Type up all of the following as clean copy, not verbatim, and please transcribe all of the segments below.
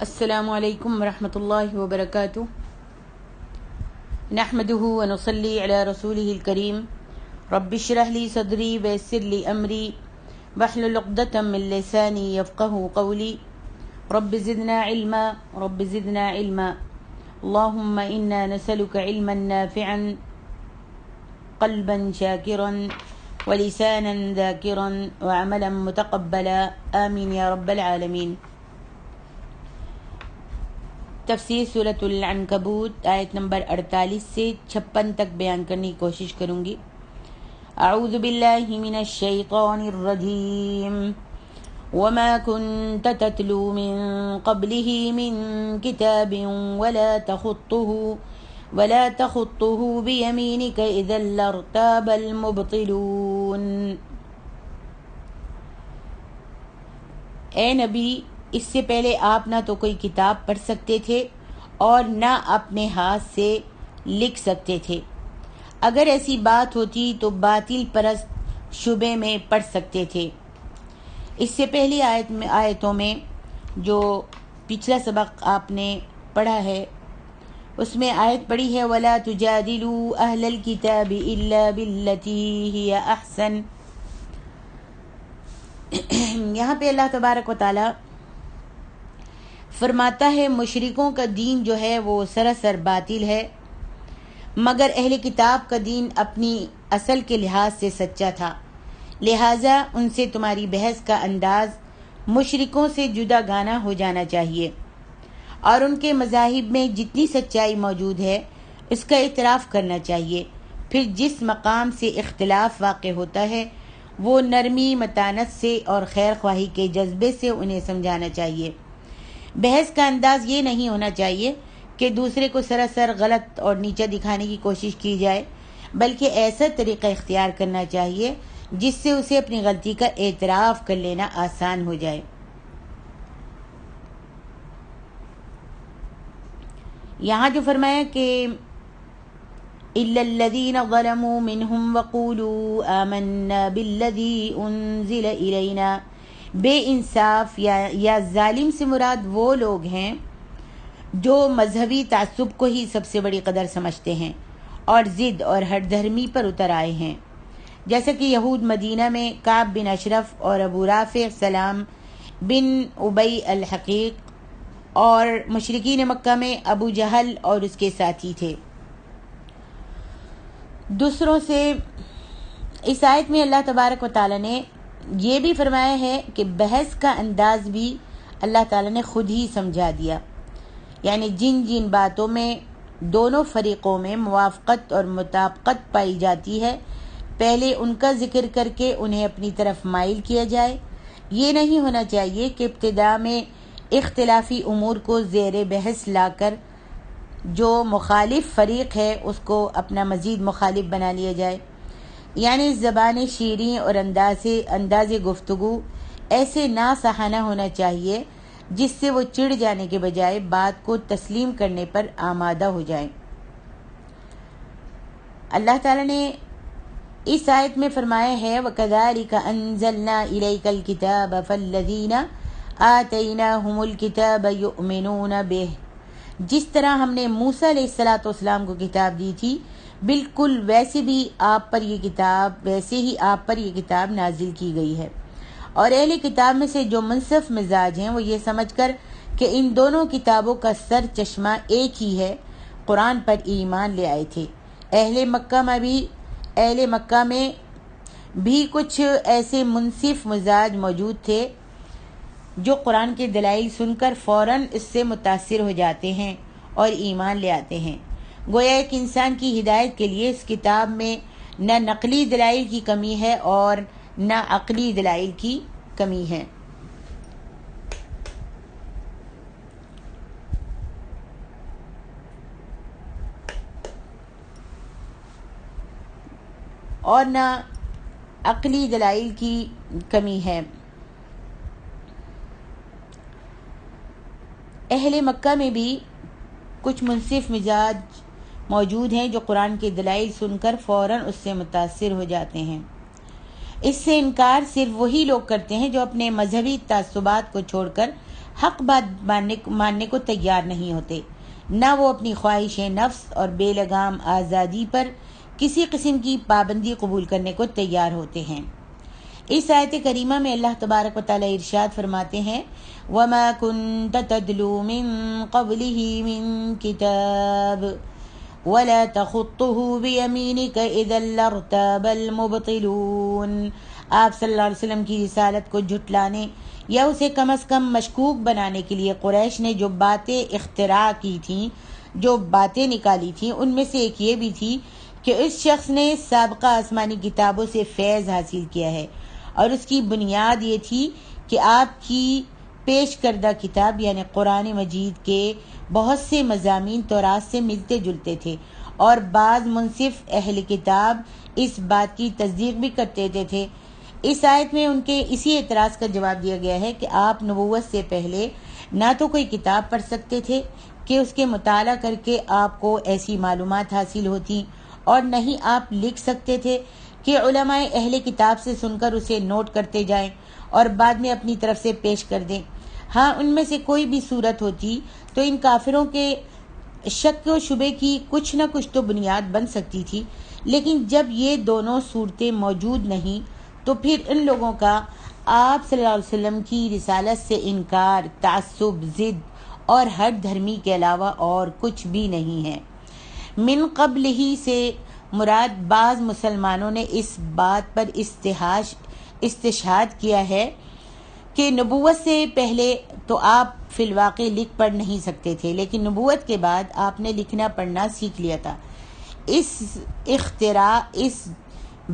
السلام علیکم ورحمۃ اللہ وبرکاتہ نحمده ونصلی علی رسوله الکریم رب اشرح لی صدری ویسر لی امری واحلل عقدۃ من لسانی یفقهوا قولی رب زدنا علما اللهم انا نسألك علما نافعا قلبا شاکرا ولسانا ذاکرا وعملا متقبلا آمین یا رب العالمین۔ تفسیر سورۃ العنکبوت آیت نمبر 48 سے 56 تک بیان کرنے کی کوشش کروں گی۔ اعوذ باللہ من الشیطان الرجیم وما كنت تتلو من قبله من كتاب ولا تخطه بيمينك إذا لارتاب المبطلون۔ اے نبی، اس سے پہلے آپ نہ تو کوئی کتاب پڑھ سکتے تھے اور نہ اپنے ہاتھ سے لکھ سکتے تھے۔ اگر ایسی بات ہوتی تو باطل پرست شبے میں پڑھ سکتے تھے۔ اس سے پہلی آیتوں میں جو پچھلا سبق آپ نے پڑھا ہے اس میں آیت پڑھی ہے وَلَا تُجَادِلُوا أَهْلَ الْكِتَابِ إِلَّا بِالَّتِي هِيَ أَحْسَنُ۔ یہاں پہ اللہ تبارک و تعالی فرماتا ہے مشرکوں کا دین جو ہے وہ سراسر باطل ہے، مگر اہل کتاب کا دین اپنی اصل کے لحاظ سے سچا تھا، لہٰذا ان سے تمہاری بحث کا انداز مشرکوں سے جدا گانا ہو جانا چاہیے، اور ان کے مذاہب میں جتنی سچائی موجود ہے اس کا اعتراف کرنا چاہیے۔ پھر جس مقام سے اختلاف واقع ہوتا ہے وہ نرمی، متانت سے اور خیر خواہی کے جذبے سے انہیں سمجھانا چاہیے۔ بحث کا انداز یہ نہیں ہونا چاہیے کہ دوسرے کو سراسر غلط اور نیچا دکھانے کی کوشش کی جائے، بلکہ ایسا طریقہ اختیار کرنا چاہیے جس سے اسے اپنی غلطی کا اعتراف کر لینا آسان ہو جائے۔ یہاں جو فرمایا کہ إِلَّا الَّذِينَ ظَلَمُوا مِنْهُمْ وَقُولُوا آمَنَّا بِالَّذِي أُنزِلَ إِلَيْنَا، بے انصاف یا ظالم سے مراد وہ لوگ ہیں جو مذہبی تعصب کو ہی سب سے بڑی قدر سمجھتے ہیں اور ضد اور ہٹ دھرمی پر اتر آئے ہیں، جیسا کہ یہود مدینہ میں کعب بن اشرف اور ابو رافع سلام بن ابی الحقیق، اور مشرکین مکہ میں ابو جہل اور اس کے ساتھی تھے۔ دوسروں سے اس آیت میں اللہ تبارک و تعالی نے یہ بھی فرمایا ہے کہ بحث کا انداز بھی اللہ تعالی نے خود ہی سمجھا دیا، یعنی جن جن باتوں میں دونوں فریقوں میں موافقت اور مطابقت پائی جاتی ہے پہلے ان کا ذکر کر کے انہیں اپنی طرف مائل کیا جائے۔ یہ نہیں ہونا چاہیے کہ ابتدا میں اختلافی امور کو زیر بحث لا کر جو مخالف فریق ہے اس کو اپنا مزید مخالف بنا لیا جائے، یعنی زبان شیریں اور انداز گفتگو ایسے ناصحانہ ہونا چاہیے جس سے وہ چڑ جانے کے بجائے بات کو تسلیم کرنے پر آمادہ ہو جائیں۔ اللہ تعالیٰ نے اس آیت میں فرمایا ہے وَكَذَلِكَ أَنزَلْنَا إِلَيْكَ الْكِتَابَ فَالَّذِينَ آتَيْنَاهُمُ الْكِتَابَ يُؤْمِنُونَ بِهِ، جس طرح ہم نے موسیٰ علیہ السلام کو کتاب دی تھی بالکل ویسے ہی آپ پر یہ کتاب نازل کی گئی ہے، اور اہل کتاب میں سے جو منصف مزاج ہیں وہ یہ سمجھ کر کہ ان دونوں کتابوں کا سر چشمہ ایک ہی ہے قرآن پر ایمان لے آئے تھے۔ اہل مکہ میں بھی کچھ ایسے منصف مزاج موجود تھے جو قرآن کے دلائل سن کر فوراً اس سے متاثر ہو جاتے ہیں اور ایمان لے آتے ہیں۔ گویا ایک انسان کی ہدایت کے لیے اس کتاب میں نہ نقلی دلائل کی کمی ہے اور نہ عقلی دلائل کی کمی ہے۔ اہل مکہ میں بھی کچھ منصف مزاج موجود ہیں جو قرآن کے دلائل سن کر فوراً اس سے متاثر ہو جاتے ہیں۔ اس سے انکار صرف وہی لوگ کرتے ہیں جو اپنے مذہبی تعصبات کو چھوڑ کر حق بات ماننے کو تیار نہیں ہوتے، نہ وہ اپنی خواہش نفس اور بے لگام آزادی پر کسی قسم کی پابندی قبول کرنے کو تیار ہوتے ہیں۔ اس آیت کریمہ میں اللہ تبارک و تعالی ارشاد فرماتے ہیں وَمَا كُنْتَ تَتْلُو مِن قَبْلِهِ مِن كِتَابٍ وَلَا تَخُطُّهُ بِيَمِينِكَ إِذًا لَارْتَابَ الْمُبْطِلُونَ۔ آپ صلی اللہ علیہ وسلم کی رسالت کو جھٹلانے یا اسے کم از کم مشکوک بنانے کے لیے قریش نے جو باتیں اختراع کی تھیں، جو باتیں نکالی تھیں، ان میں سے ایک یہ بھی تھی کہ اس شخص نے سابقہ آسمانی کتابوں سے فیض حاصل کیا ہے، اور اس کی بنیاد یہ تھی کہ آپ کی پیش کردہ کتاب یعنی قرآن مجید کے بہت سے مضامین تورات سے ملتے جلتے تھے، اور بعض منصف اہل کتاب اس بات کی تصدیق بھی کرتے تھے۔ اس آیت میں ان کے اسی اعتراض کا جواب دیا گیا ہے کہ آپ نبوت سے پہلے نہ تو کوئی کتاب پڑھ سکتے تھے کہ اس کے مطالعہ کر کے آپ کو ایسی معلومات حاصل ہوتی، اور نہ ہی آپ لکھ سکتے تھے کہ علماء اہل کتاب سے سن کر اسے نوٹ کرتے جائیں اور بعد میں اپنی طرف سے پیش کر دیں۔ ہاں، ان میں سے کوئی بھی صورت ہوتی تو ان کافروں کے شک و شبے کی کچھ نہ کچھ تو بنیاد بن سکتی تھی، لیکن جب یہ دونوں صورتیں موجود نہیں تو پھر ان لوگوں کا آپ صلی اللہ علیہ وسلم کی رسالت سے انکار، تعصب، ضد اور ہٹ دھرمی کے علاوہ اور کچھ بھی نہیں ہے۔ من قبل ہی سے مراد بعض مسلمانوں نے اس بات پر استشہاد کیا ہے کہ نبوت سے پہلے تو آپ فی الواقع لکھ پڑھ نہیں سکتے تھے، لیکن نبوت کے بعد آپ نے لکھنا پڑھنا سیکھ لیا تھا۔ اس اختراع، اس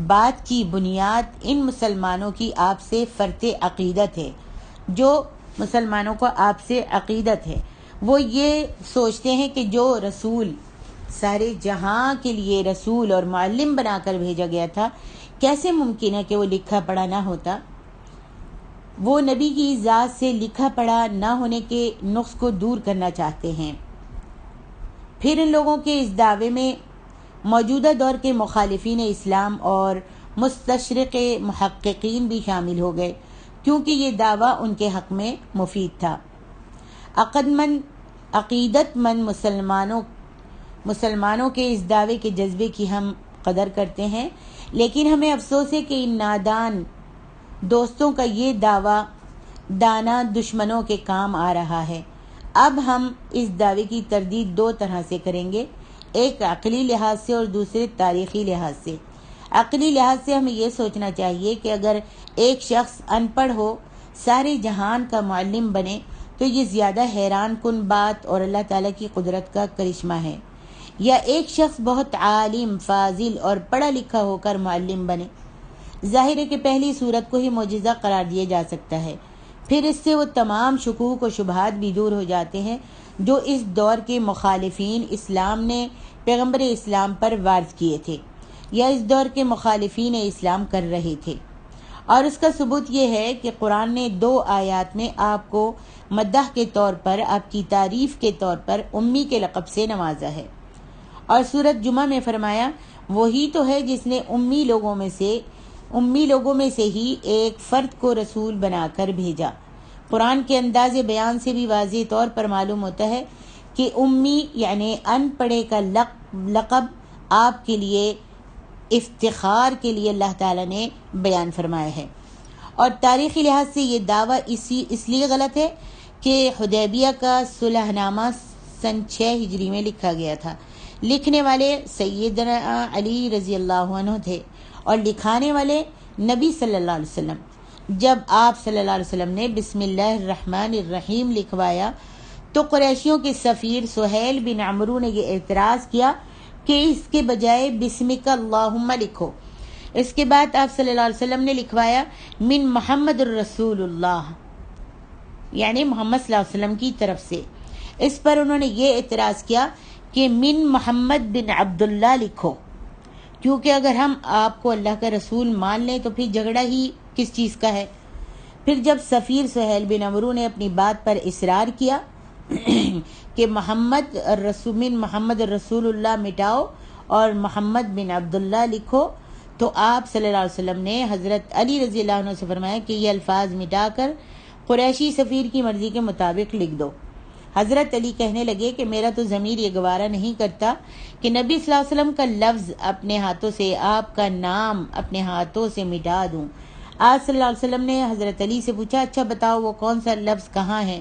بات کی بنیاد ان مسلمانوں کی آپ سے فرط عقیدت ہے۔ جو مسلمانوں کو آپ سے عقیدت ہے وہ یہ سوچتے ہیں کہ جو رسول سارے جہاں کے لیے رسول اور معلم بنا کر بھیجا گیا تھا، کیسے ممکن ہے کہ وہ لکھا پڑھا نہ ہوتا؟ وہ نبی کی ذات سے لکھا پڑھا نہ ہونے کے نقص کو دور کرنا چاہتے ہیں۔ پھر ان لوگوں کے اس دعوے میں موجودہ دور کے مخالفین اسلام اور مستشرق محققین بھی شامل ہو گئے، کیونکہ یہ دعویٰ ان کے حق میں مفید تھا۔ عقیدت مند مسلمانوں کے اس دعوے کے جذبے کی ہم قدر کرتے ہیں، لیکن ہمیں افسوس ہے کہ ان نادان دوستوں کا یہ دعویٰ دانا دشمنوں کے کام آ رہا ہے۔ اب ہم اس دعوے کی تردید دو طرح سے کریں گے، ایک عقلی لحاظ سے اور دوسرے تاریخی لحاظ سے۔ عقلی لحاظ سے ہمیں یہ سوچنا چاہیے کہ اگر ایک شخص ان پڑھ ہو سارے جہان کا معلم بنے تو یہ زیادہ حیران کن بات اور اللہ تعالیٰ کی قدرت کا کرشمہ ہے، یا ایک شخص بہت عالم، فاضل اور پڑھا لکھا ہو کر معلم بنے۔ ظاہر ہے کہ پہلی صورت کو ہی معجزہ قرار دیا جا سکتا ہے، پھر اس سے وہ تمام شکوک و شبہات بھی دور ہو جاتے ہیں جو اس دور کے مخالفین اسلام نے پیغمبر اسلام پر وارد کیے تھے یا اس دور کے مخالفین اسلام کر رہے تھے۔ اور اس کا ثبوت یہ ہے کہ قرآن نے 2 آیات میں آپ کو مدح کے طور پر، آپ کی تعریف کے طور پر امی کے لقب سے نوازا ہے، اور سورۃ جمعہ میں فرمایا وہی تو ہے جس نے امی لوگوں میں سے ہی ایک فرد کو رسول بنا کر بھیجا۔ قرآن کے انداز بیان سے بھی واضح طور پر معلوم ہوتا ہے کہ امی یعنی ان پڑھے کا لقب آپ کے لیے افتخار کے لیے اللہ تعالیٰ نے بیان فرمایا ہے۔ اور تاریخی لحاظ سے یہ دعویٰ اس لیے غلط ہے کہ حدیبیہ کا صلح نامہ سن 6 ہجری میں لکھا گیا تھا۔ لکھنے والے سیدنا علی رضی اللہ عنہ تھے اور لکھانے والے نبی صلی اللہ علیہ وسلم۔ جب آپ صلی اللہ علیہ وسلم نے بسم اللہ الرحمن الرحیم لکھوایا تو قریشیوں کے سفیر سہیل بن عمرو نے یہ اعتراض کیا کہ اس کے بجائے بسمک اللہم لکھو۔ اس کے بعد آپ صلی اللہ علیہ وسلم نے لکھوایا من محمد الرسول اللہ، یعنی محمد صلی اللہ علیہ وسلم کی طرف سے۔ اس پر انہوں نے یہ اعتراض کیا کہ من محمد بن عبداللہ لکھو، کیونکہ اگر ہم آپ کو اللہ کا رسول مان لیں تو پھر جھگڑا ہی کس چیز کا ہے۔ پھر جب سفیر سہیل بن عمرو نے اپنی بات پر اصرار کیا کہ من محمد الرسول اللہ مٹاؤ اور محمد بن عبداللہ لکھو، تو آپ صلی اللہ علیہ وسلم نے حضرت علی رضی اللہ عنہ سے فرمایا کہ یہ الفاظ مٹا کر قریشی سفیر کی مرضی کے مطابق لکھ دو۔ حضرت علی کہنے لگے کہ میرا تو ضمیر یہ گوارا نہیں کرتا کہ نبی صلی اللہ علیہ وسلم کا لفظ اپنے ہاتھوں سے، آپ کا نام اپنے ہاتھوں سے مٹا دوں۔ آج صلی اللہ علیہ وسلم نے حضرت علی سے پوچھا، اچھا بتاؤ وہ کون سا لفظ کہاں ہے،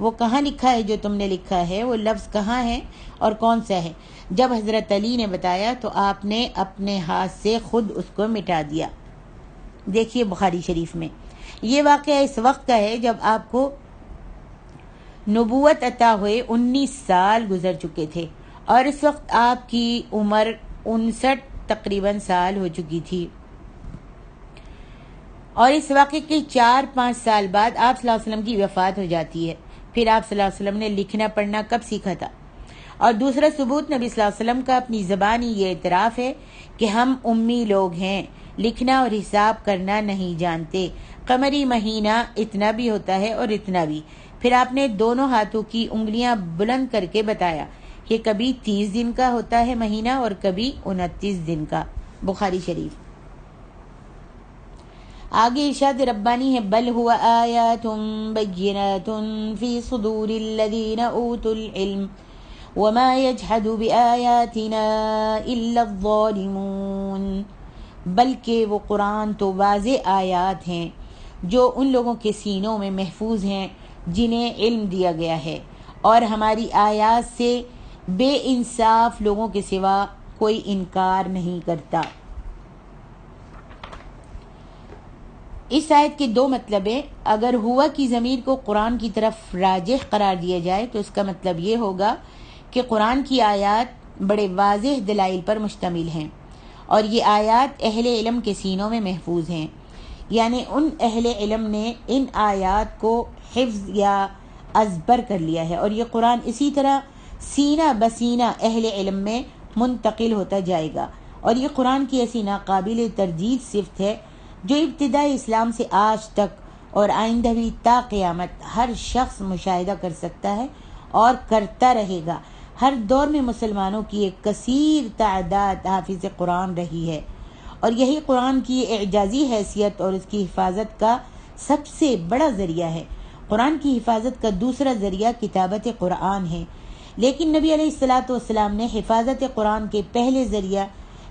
وہ کہاں لکھا ہے جو تم نے لکھا ہے، وہ لفظ کہاں ہے اور کون سا ہے؟ جب حضرت علی نے بتایا تو آپ نے اپنے ہاتھ سے خود اس کو مٹا دیا۔ دیکھیے بخاری شریف میں یہ واقعہ اس وقت کا ہے جب آپ کو نبوت عطا ہوئے 19 سال گزر چکے تھے، اور اس وقت آپ کی عمر 59 تقریباً سال ہو چکی تھی، اور اس واقعے کے 4-5 سال بعد آپ صلی اللہ علیہ وسلم کی وفات ہو جاتی ہے۔ پھر آپ صلی اللہ علیہ وسلم نے لکھنا پڑھنا کب سیکھا تھا؟ اور دوسرا ثبوت نبی صلی اللہ علیہ وسلم کا اپنی زبانی یہ اعتراف ہے کہ ہم امی لوگ ہیں، لکھنا اور حساب کرنا نہیں جانتے، قمری مہینہ اتنا بھی ہوتا ہے اور اتنا بھی۔ پھر آپ نے دونوں ہاتھوں کی انگلیاں بلند کر کے بتایا کہ کبھی 30 دن کا ہوتا ہے مہینہ اور کبھی 29 دن کا۔ بخاری شریف۔ آگے ارشاد ربانی ہے، بل هو آیات بینات فی صدور الذین اوتوا العلم وما يجحد بآیاتنا الا الظالمون۔ بلکہ وہ قرآن تو واضح آیات ہیں جو ان لوگوں کے سینوں میں محفوظ ہیں جنہیں علم دیا گیا ہے، اور ہماری آیات سے بے انصاف لوگوں کے سوا کوئی انکار نہیں کرتا۔ اس آیت کے دو مطلب ہیں۔ اگر ہوا کی ضمیر کو قرآن کی طرف راجح قرار دیا جائے تو اس کا مطلب یہ ہوگا کہ قرآن کی آیات بڑے واضح دلائل پر مشتمل ہیں، اور یہ آیات اہل علم کے سینوں میں محفوظ ہیں، یعنی ان اہل علم نے ان آیات کو حفظ یا ازبر کر لیا ہے، اور یہ قرآن اسی طرح سینہ بسینہ اہل علم میں منتقل ہوتا جائے گا۔ اور یہ قرآن کی ایسی ناقابل تردید صفت ہے جو ابتدائی اسلام سے آج تک اور آئندہ بھی تا قیامت ہر شخص مشاہدہ کر سکتا ہے اور کرتا رہے گا۔ ہر دور میں مسلمانوں کی ایک کثیر تعداد حافظ قرآن رہی ہے، اور یہی قرآن کی اعجازی حیثیت اور اس کی حفاظت کا سب سے بڑا ذریعہ ہے۔ قرآن کی حفاظت کا دوسرا ذریعہ کتابت قرآن ہے، لیکن نبی علیہ الصلاۃ والسلام نے حفاظت قرآن کے پہلے ذریعہ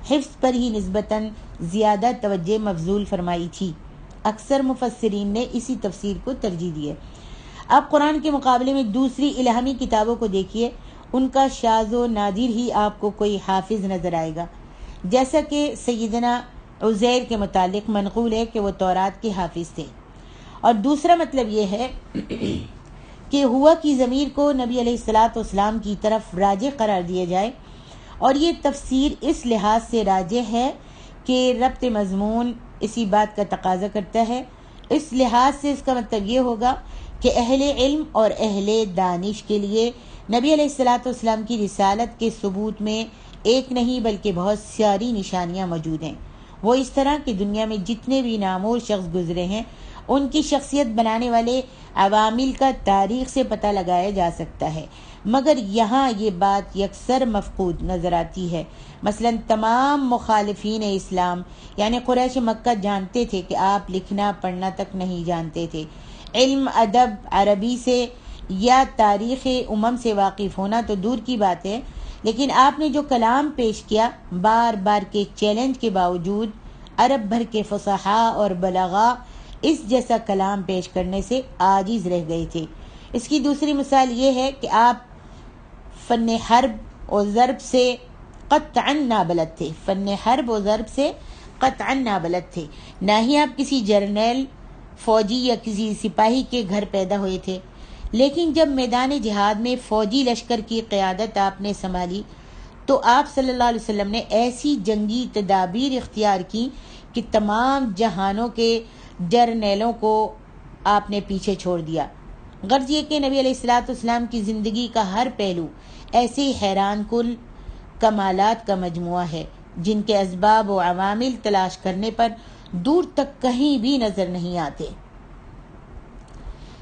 حفظ پر ہی نسبتاً زیادہ توجہ مبذول فرمائی تھی۔ اکثر مفسرین نے اسی تفسیر کو ترجیح دی ہے۔ اب قرآن کے مقابلے میں دوسری الہامی کتابوں کو دیکھیے، ان کا شاذ و نادر ہی آپ کو کوئی حافظ نظر آئے گا، جیسا کہ سیدنا عزیر کے متعلق منقول ہے کہ وہ تورات کے حافظ تھے۔ اور دوسرا مطلب یہ ہے کہ ہوا کی ضمیر کو نبی علیہ الصلاۃ والسلام کی طرف راجح قرار دیا جائے، اور یہ تفسیر اس لحاظ سے راجح ہے کہ ربط مضمون اسی بات کا تقاضا کرتا ہے۔ اس لحاظ سے اس کا مطلب یہ ہوگا کہ اہل علم اور اہل دانش کے لیے نبی علیہ الصلاۃ والسلام کی رسالت کے ثبوت میں ایک نہیں بلکہ بہت ساری نشانیاں موجود ہیں۔ وہ اس طرح کہ دنیا میں جتنے بھی نامور شخص گزرے ہیں ان کی شخصیت بنانے والے عوامل کا تاریخ سے پتہ لگایا جا سکتا ہے، مگر یہاں یہ بات یکسر مفقود نظر آتی ہے۔ مثلا تمام مخالفین اسلام یعنی قریش مکہ جانتے تھے کہ آپ لکھنا پڑھنا تک نہیں جانتے تھے، علم ادب عربی سے یا تاریخ امم سے واقف ہونا تو دور کی بات ہے، لیکن آپ نے جو کلام پیش کیا بار بار کے چیلنج کے باوجود عرب بھر کے فصحاء اور بلغاء اس جیسا کلام پیش کرنے سے عاجز رہ گئے تھے۔ اس کی دوسری مثال یہ ہے کہ آپ فن حرب و ضرب سے قطعاً نابلد تھے، فن حرب و ضرب سے قطعاً نابلد تھے، نہ ہی آپ کسی جرنیل فوجی یا کسی سپاہی کے گھر پیدا ہوئے تھے، لیکن جب میدان جہاد میں فوجی لشکر کی قیادت آپ نے سنبھالی تو آپ صلی اللہ علیہ وسلم نے ایسی جنگی تدابیر اختیار کی کہ تمام جہانوں کے جرنیلوں کو آپ نے پیچھے چھوڑ دیا۔ غرض یہ کہ نبی علیہ الصلاۃ والسلام کی زندگی کا ہر پہلو ایسے حیران کن کمالات کا مجموعہ ہے جن کے اسباب و عوامل تلاش کرنے پر دور تک کہیں بھی نظر نہیں آتے۔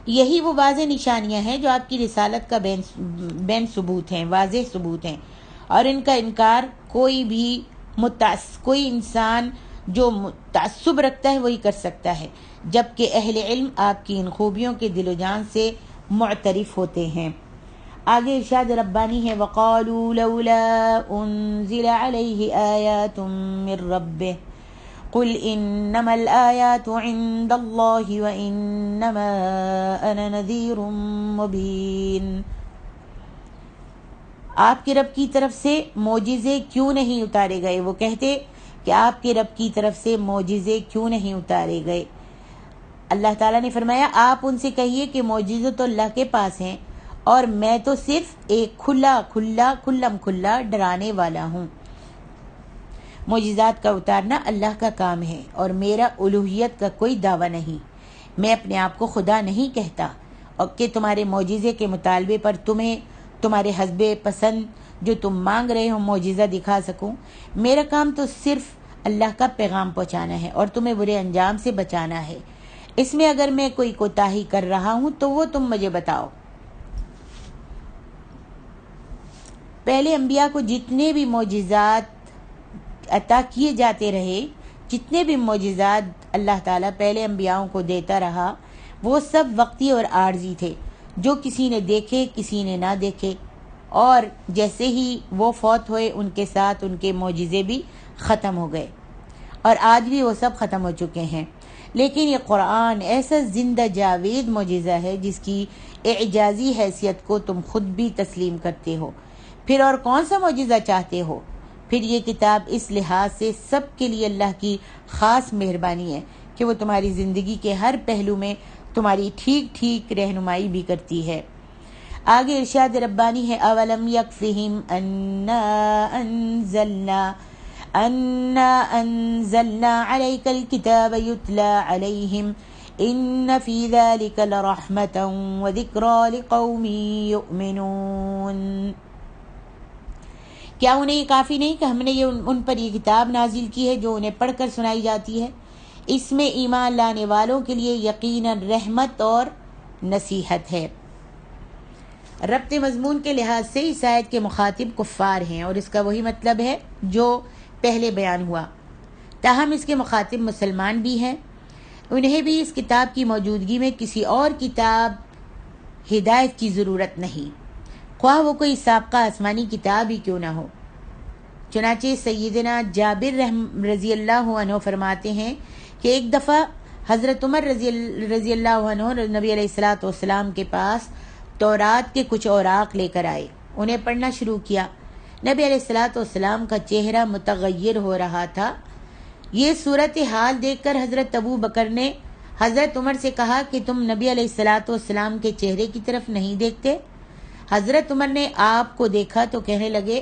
یہی وہ واضح نشانیاں ہیں جو آپ کی رسالت کا بین ثبوت ہیں، واضح ثبوت ہیں، اور ان کا انکار کوئی انسان جو تعصب رکھتا ہے وہی کر سکتا ہے، جبکہ اہل علم آپ کی ان خوبیوں کے دل و جان سے معترف ہوتے ہیں۔ آگے ارشاد ربانی ہے وَقَالُوا لَوْلَا أُنزِلَ عَلَيْهِ آيَاتٌ مِّن رَّبِّهِ قُلْ إِنَّمَا الْآيَاتُ عِندَ اللَّهِ وَإِنَّمَا أَنَا نَذِيرٌ مُّبِينٌ۔ آپ کے رب کی طرف سے معجزے کیوں نہیں اتارے گئے؟ وہ کہتے کہ آپ کے رب کی طرف سے معجزے کیوں نہیں اتارے گئے؟ اللہ تعالیٰ نے فرمایا آپ ان سے کہیے کہ معجزے تو اللہ کے پاس ہیں اور میں تو صرف ایک کھلا ڈرانے والا ہوں۔ معجزات کا اتارنا اللہ کا کام ہے اور میرا الوہیت کا کوئی دعویٰ نہیں۔ میں اپنے آپ کو خدا نہیں کہتا اور کہ تمہارے معجزے کے مطالبے پر تمہیں تمہارے حسب پسند جو تم مانگ رہے ہو معجزہ دکھا سکوں۔ میرا کام تو صرف اللہ کا پیغام پہنچانا ہے اور تمہیں برے انجام سے بچانا ہے۔ اس میں اگر میں کوئی کوتاہی کر رہا ہوں تو وہ تم مجھے بتاؤ۔ پہلے انبیاء کو جتنے بھی معجزات عطا کیے جاتے رہے، جتنے بھی معجزات اللہ تعالیٰ پہلے انبیاءوں کو دیتا رہا، وہ سب وقتی اور عارضی تھے، جو کسی نے دیکھے کسی نے نہ دیکھے، اور جیسے ہی وہ فوت ہوئے ان کے ساتھ ان کے معجزے بھی ختم ہو گئے، اور آج بھی وہ سب ختم ہو چکے ہیں۔ لیکن یہ قرآن ایسا زندہ جاوید معجزہ ہے جس کی اعجازی حیثیت کو تم خود بھی تسلیم کرتے ہو، پھر اور کون سا معجزہ چاہتے ہو؟ پھر یہ کتاب اس لحاظ سے سب کے لیے اللہ کی خاص مہربانی ہے کہ وہ تمہاری زندگی کے ہر پہلو میں تمہاری ٹھیک رہنمائی بھی کرتی ہے۔ آگے ارشاد ربانی ہے اولم یکفہم انا انزلنا علیک الکتاب یتلی علیہم ان فی ذلک لرحمۃ وذکری لقوم یؤمنون۔ کیا انہیں یہ کافی نہیں کہ ہم نے ان پر یہ کتاب نازل کی ہے جو انہیں پڑھ کر سنائی جاتی ہے؟ اس میں ایمان لانے والوں کے لیے یقیناً رحمت اور نصیحت ہے۔ ربط مضمون کے لحاظ سے اس آیت کے مخاطب کفار ہیں اور اس کا وہی مطلب ہے جو پہلے بیان ہوا، تاہم اس کے مخاطب مسلمان بھی ہیں، انہیں بھی اس کتاب کی موجودگی میں کسی اور کتاب ہدایت کی ضرورت نہیں، خواہ وہ کوئی سابقہ آسمانی کتاب ہی کیوں نہ ہو۔ چنانچہ سیدنا جابر رضی اللہ عنہ فرماتے ہیں کہ ایک دفعہ حضرت عمر رضی اللہ عنہ نبی علیہ الصلوۃ والسلام کے پاس تورات کے کچھ اوراق لے کر آئے، انہیں پڑھنا شروع کیا۔ نبی علیہ الصلوۃ والسلام کا چہرہ متغیر ہو رہا تھا۔ یہ صورتحال دیکھ کر حضرت ابو بکر نے حضرت عمر سے کہا کہ تم نبی علیہ الصلوۃ والسلام کے چہرے کی طرف نہیں دیکھتے؟ حضرت عمر نے آپ کو دیکھا تو کہنے لگے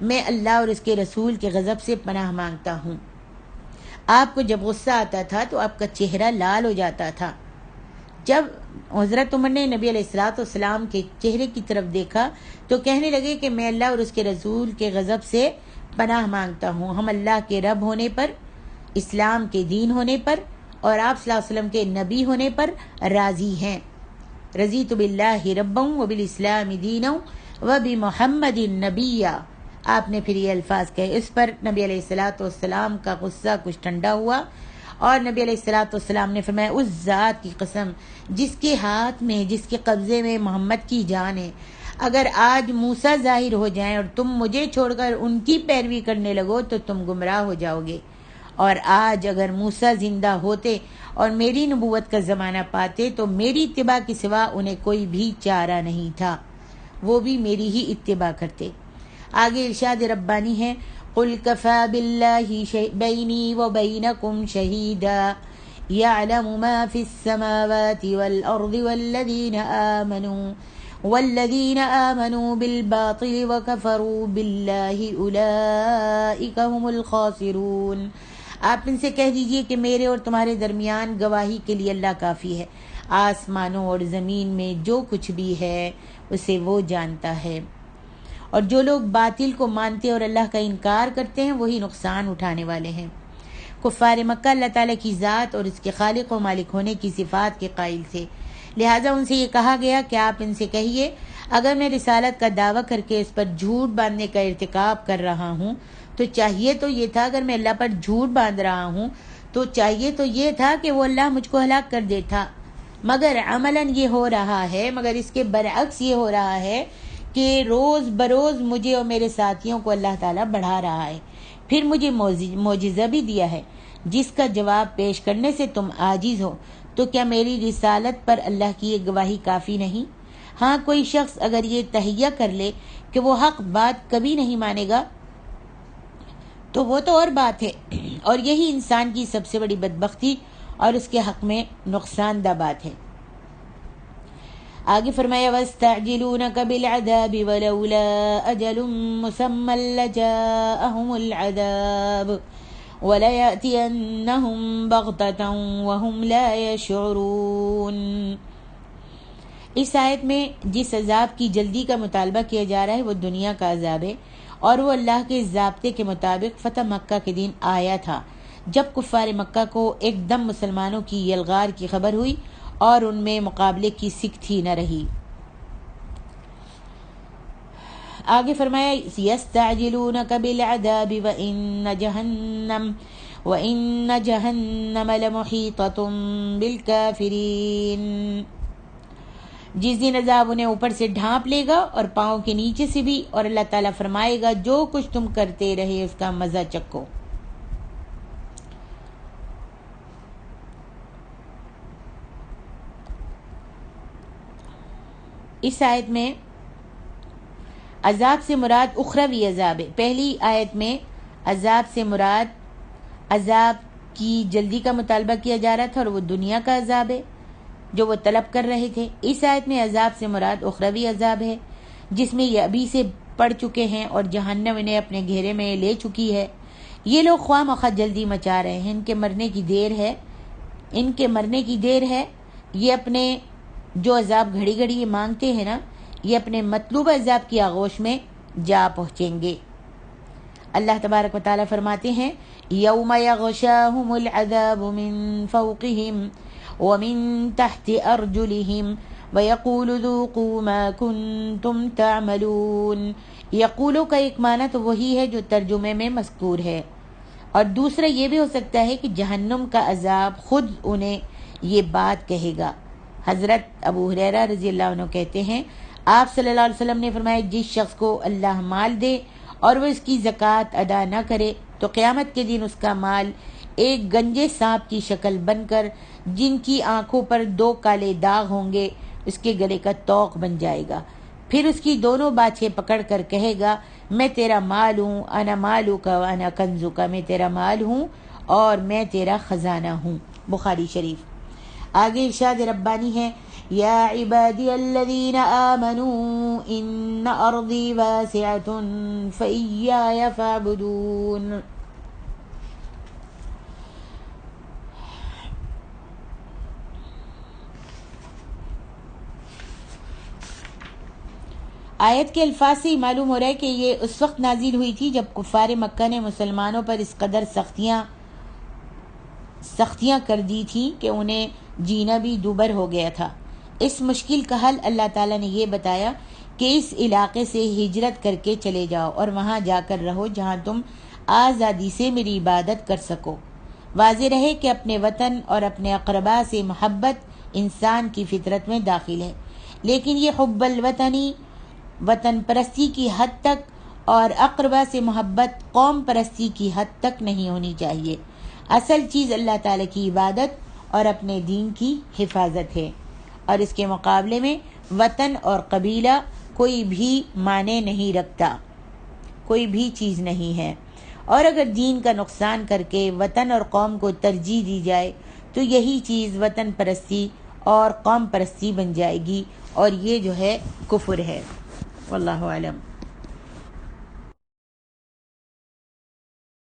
میں اللہ اور اس کے رسول کے غضب سے پناہ مانگتا ہوں۔ آپ کو جب غصہ آتا تھا تو آپ کا چہرہ لال ہو جاتا تھا۔ جب حضرت عمر نے نبی علیہ الصلوۃ والسلام کے چہرے کی طرف دیکھا تو کہنے لگے کہ میں اللہ اور اس کے رسول کے غضب سے پناہ مانگتا ہوں۔ ہم اللہ کے رب ہونے پر، اسلام کے دین ہونے پر اور آپ صلی اللہ علیہ وسلم کے نبی ہونے پر راضی ہیں۔ رضیت باللہ ربا وبالاسلام دینا وبمحمد نبیا۔ آپ نے پھر یہ الفاظ کہے۔ اس پر نبی علیہ الصلوۃ والسلام کا غصہ کچھ ٹھنڈا ہوا اور نبی علیہ الصلوۃ والسلام نے فرمایا اس ذات کی قسم جس کے ہاتھ میں، جس کے قبضے میں محمد کی جان ہے، اگر آج موسیٰ ظاہر ہو جائیں اور تم مجھے چھوڑ کر ان کی پیروی کرنے لگو تو تم گمراہ ہو جاؤ گے، اور آج اگر موسیٰ زندہ ہوتے اور میری نبوت کا زمانہ پاتے تو میری اتباع کے سوا انہیں کوئی بھی چارہ نہیں تھا، وہ بھی میری ہی اتباع کرتے۔ آگے ارشاد ربانی ہے قُلْ كَفَى بِاللَّهِ بَيْنِي وَبَيْنَكُمْ شَهِيدًا يَعْلَمُ مَا فِي السَّمَاوَاتِ وَالْأَرْضِ وَالَّذِينَ آمَنُوا بِالْبَاطِلِ وَكَفَرُوا بِاللَّهِ أُولَئِكَ هُمُ الْخَاسِرُونَ۔ آپ ان سے کہہ دیجئے کہ میرے اور تمہارے درمیان گواہی کے لیے اللہ کافی ہے، آسمانوں اور زمین میں جو کچھ بھی ہے اسے وہ جانتا ہے، اور جو لوگ باطل کو مانتے اور اللہ کا انکار کرتے ہیں وہی نقصان اٹھانے والے ہیں۔ کفار مکہ اللہ تعالیٰ کی ذات اور اس کے خالق و مالک ہونے کی صفات کے قائل تھے، لہٰذا ان سے یہ کہا گیا کہ آپ ان سے کہیے اگر میں رسالت کا دعویٰ کر کے اس پر جھوٹ باندھنے کا ارتکاب کر رہا ہوں تو چاہیے تو یہ تھا، اگر میں اللہ پر جھوٹ باندھ رہا ہوں تو چاہیے تو یہ تھا کہ وہ اللہ مجھ کو ہلاک کر دیتا، مگر عملاً یہ ہو رہا ہے، مگر اس کے برعکس یہ ہو رہا ہے کہ روز بروز مجھے اور میرے ساتھیوں کو اللہ تعالیٰ بڑھا رہا ہے، پھر مجھے معجزہ بھی دیا ہے جس کا جواب پیش کرنے سے تم عاجز ہو، تو کیا میری رسالت پر اللہ کی یہ گواہی کافی نہیں؟ ہاں، کوئی شخص اگر یہ تہیہ کر لے کہ وہ حق بات کبھی نہیں مانے گا تو وہ تو اور بات ہے، اور یہی انسان کی سب سے بڑی بدبختی اور اس کے حق میں نقصان دہ بات ہے۔ آگے فرمایا وَاسْتَعْجِلُونَكَ بِالْعَذَابِ وَلَوْلَا أَجَلٌ مُّسَمًّى لَّجَاءَهُمُ الْعَذَابُ وَلَيَأْتِيَنَّهُم بَغْتَةً وَهُمْ لَا يَشْعُرُونَ۔ اس آیت میں جس عذاب کی جلدی کا مطالبہ کیا جا رہا ہے وہ دنیا کا عذاب ہے، اور وہ اللہ کے ضابطے کے مطابق فتح مکہ کے دن آیا تھا، جب کفار مکہ کو ایک دم مسلمانوں کی یلغار کی خبر ہوئی اور ان میں مقابلے کی سکت ہی نہ رہی۔ آگے فرمایا یستعجلونک بالعذاب وإن جہنم لمحیطۃ بالکافرین۔ جس دن عذاب انہیں اوپر سے ڈھانپ لے گا اور پاؤں کے نیچے سے بھی، اور اللہ تعالیٰ فرمائے گا جو کچھ تم کرتے رہے اس کا مزہ چکھو۔ اس آیت میں عذاب سے مراد اخروی عذاب ہے۔ پہلی آیت میں عذاب سے مراد عذاب کی جلدی کا مطالبہ کیا جا رہا تھا اور وہ دنیا کا عذاب ہے جو وہ طلب کر رہے تھے۔ اس آیت میں عذاب سے مراد اخروی عذاب ہے جس میں یہ ابھی سے پڑ چکے ہیں اور جہنم انہیں اپنے گھیرے میں لے چکی ہے۔ یہ لوگ خواہ مخواہ جلدی مچا رہے ہیں، ان کے مرنے کی دیر ہے۔ یہ اپنے جو عذاب گھڑی گھڑی یہ مانگتے ہیں نا، یہ اپنے مطلوب عذاب کی آغوش میں جا پہنچیں گے۔ اللہ تبارک و تعالیٰ فرماتے ہیں یوم یغشاہم العذاب من فوقہم ومن تحت ارجلہم ویقول ذوقوا ما کنتم تعملون۔ یقولو کا ایک معنی تو وہی ہے جو ترجمے میں مذکور ہے، اور دوسرا یہ بھی ہو سکتا ہے کہ جہنم کا عذاب خود انہیں یہ بات کہے گا۔ حضرت ابو ہریرہ رضی اللہ عنہ کہتے ہیں آپ صلی اللہ علیہ وسلم نے فرمایا جس شخص کو اللہ مال دے اور وہ اس کی زکوٰۃ ادا نہ کرے تو قیامت کے دن اس کا مال ایک گنجے سانپ کی شکل بن کر، جن کی آنکھوں پر 2 کالے داغ ہوں گے، اس کے گلے کا طوق بن جائے گا، پھر اس کی دونوں باچھیں پکڑ کر کہے گا میں تیرا مال ہوں، انا مالک وانا کنزک، میں تیرا مال ہوں اور میں تیرا خزانہ ہوں۔ بخاری شریف۔ آگے ارشاد ربانی ہے یا عبادی الذین آمنوا ان ارضی واسعۃ فإیایا فاعبدون۔ آیت کے الفاظ سے ہی معلوم ہو رہا ہے کہ یہ اس وقت نازل ہوئی تھی جب کفار مکہ نے مسلمانوں پر اس قدر سختیاں کر دی تھیں کہ انہیں جینا بھی دوبر ہو گیا تھا۔ اس مشکل کا حل اللہ تعالیٰ نے یہ بتایا کہ اس علاقے سے ہجرت کر کے چلے جاؤ اور وہاں جا کر رہو جہاں تم آزادی سے میری عبادت کر سکو۔ واضح رہے کہ اپنے وطن اور اپنے اقربا سے محبت انسان کی فطرت میں داخل ہے، لیکن یہ حب الوطنی وطن پرستی کی حد تک اور اقربا سے محبت قوم پرستی کی حد تک نہیں ہونی چاہیے۔ اصل چیز اللہ تعالیٰ کی عبادت اور اپنے دین کی حفاظت ہے، اور اس کے مقابلے میں وطن اور قبیلہ کوئی بھی معنی نہیں رکھتا، کوئی بھی چیز نہیں ہے۔ اور اگر دین کا نقصان کر کے وطن اور قوم کو ترجیح دی جائے تو یہی چیز وطن پرستی اور قوم پرستی بن جائے گی، اور یہ جو ہے کفر ہے۔ واللہ اعلم۔